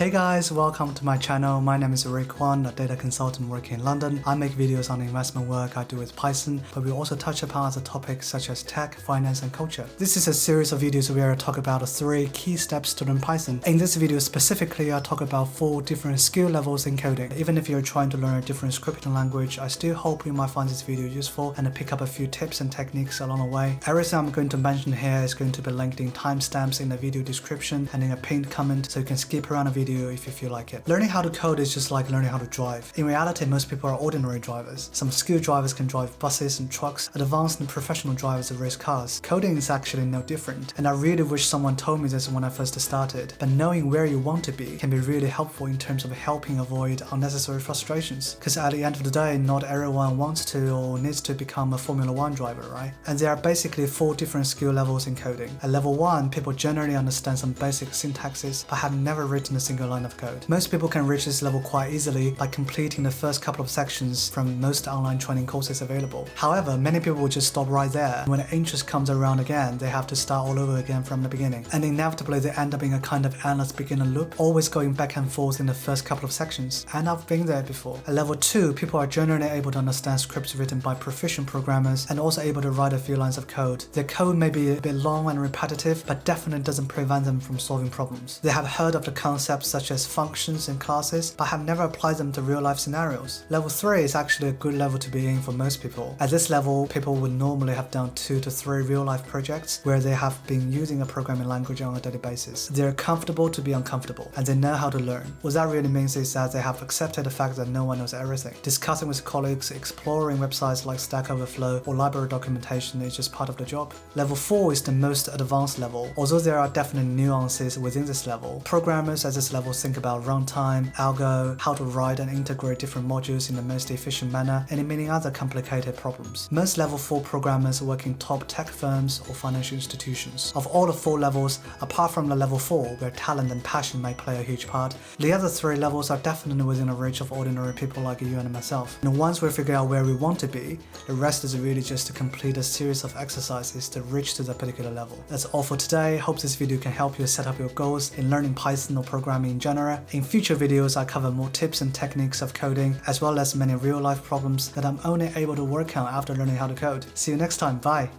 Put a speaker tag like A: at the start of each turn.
A: Hey guys, welcome to my channel. My name is Rick Wan, a data consultant working in London. I make videos on the investment work I do with Python, but we also touch upon other topics such as tech, finance, and culture. This is a series of videos where I talk about 3 key steps to learn Python. In this video specifically, I talk about 4 different skill levels in coding. Even if you're trying to learn a different scripting language, I still hope you might find this video useful and pick up a few tips and techniques along the way. Everything I'm going to mention here is going to be linked in timestamps in the video description and in a pinned comment, so you can skip around the video if you feel like it. Learning how to code is just like learning how to drive. In reality, most people are ordinary drivers. Some skilled drivers can drive buses and trucks. Advanced and professional drivers race cars. Coding is actually no different, and I really wish someone told me this when I first started. But knowing where you want to be can be really helpful in terms of helping avoid unnecessary frustrations. Because at the end of the day, not everyone wants to or needs to become a Formula 1 driver, right? And there are basically 4 different skill levels in coding. At level 1, people generally understand some basic syntaxes but have never written a single line of code. Most people can reach this level quite easily by completing the first couple of sections from most online training courses available. However, many people will just stop right there. When the interest comes around again, they have to start all over again from the beginning. And inevitably, they end up in a kind of endless beginner loop, always going back and forth in the first couple of sections. And I've been there before. At level 2, people are generally able to understand scripts written by proficient programmers and also able to write a few lines of code. Their code may be a bit long and repetitive, but definitely doesn't prevent them from solving problems. They have heard of the concepts such as functions and classes, but have never applied them to real-life scenarios. Level 3 is actually a good level to be in for most people. At this level, people would normally have done 2 to 3 real-life projects where they have been using a programming language on a daily basis. They're comfortable to be uncomfortable, and they know how to learn. What that really means is that they have accepted the fact that no one knows everything. Discussing with colleagues, exploring websites like Stack Overflow or library documentation is just part of the job. Level 4 is the most advanced level. Although there are definite nuances within this level, programmers at this level think about runtime, algo, how to write and integrate different modules in the most efficient manner, and in many other complicated problems. Most level 4 programmers work in top tech firms or financial institutions. Of all the 4 levels, apart from the level 4, where talent and passion may play a huge part, the other 3 levels are definitely within the reach of ordinary people like you and myself. And once we figure out where we want to be, the rest is really just to complete a series of exercises to reach to that particular level. That's all for today. Hope this video can help you set up your goals in learning Python or programming in general. In future videos, I cover more tips and techniques of coding, as well as many real-life problems that I'm only able to work on after learning how to code. See you next time. Bye!